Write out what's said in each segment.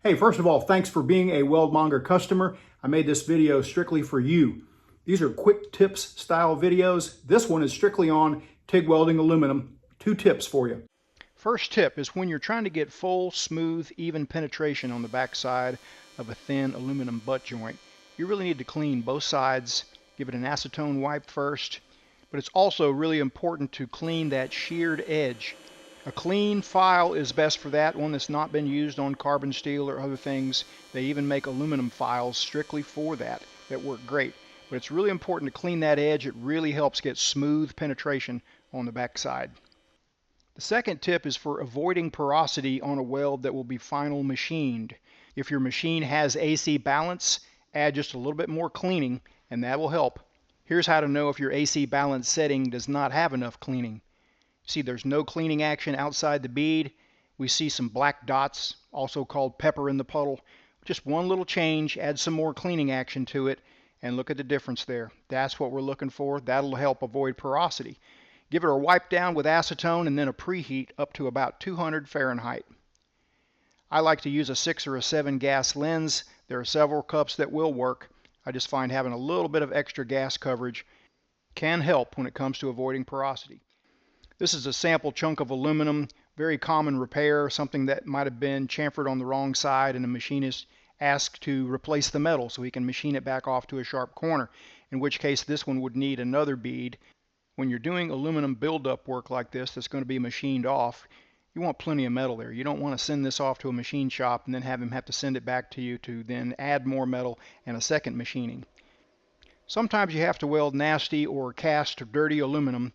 Hey, first of all, thanks for being a Weldmonger customer. I made this video strictly for you. These are quick tips style videos. This one is strictly on TIG welding aluminum. 2 tips for you. First tip is when you're trying to get full, smooth, even penetration on the back side of a thin aluminum butt joint, you really need to clean both sides, give it an acetone wipe first, but it's also really important to clean that sheared edge. A clean file is best for that, one that's not been used on carbon steel or other things. They even make aluminum files strictly for that work great. But it's really important to clean that edge. It really helps get smooth penetration on the back side. The second tip is for avoiding porosity on a weld that will be final machined. If your machine has AC balance, add just a little bit more cleaning and that will help. Here's how to know if your AC balance setting does not have enough cleaning. See, there's no cleaning action outside the bead. We see some black dots, also called pepper in the puddle. Just one little change, add some more cleaning action to it, and look at the difference there. That's what we're looking for. That'll help avoid porosity. Give it a wipe down with acetone and then a preheat up to about 200 Fahrenheit. I like to use a 6 or a 7 gas lens. There are several cups that will work. I just find having a little bit of extra gas coverage can help when it comes to avoiding porosity. This is a sample chunk of aluminum, very common repair, something that might have been chamfered on the wrong side and the machinist asked to replace the metal so he can machine it back off to a sharp corner, in which case this one would need another bead. When you're doing aluminum buildup work like this that's going to be machined off, you want plenty of metal there. You don't want to send this off to a machine shop and then have him have to send it back to you to then add more metal and a second machining. Sometimes you have to weld nasty or cast or dirty aluminum.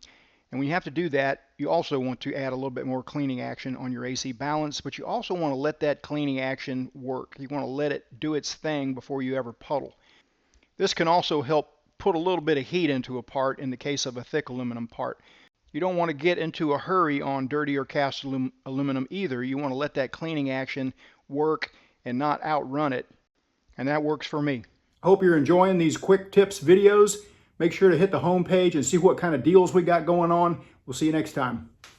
And when you have to do that, you also want to add a little bit more cleaning action on your AC balance, but you also want to let that cleaning action work. You want to let it do its thing before you ever puddle. This can also help put a little bit of heat into a part in the case of a thick aluminum part. You don't want to get into a hurry on dirty or cast aluminum either. You want to let that cleaning action work and not outrun it. And that works for me. I hope you're enjoying these quick tips videos. Make sure to hit the home page and see what kind of deals we got going on. We'll see you next time.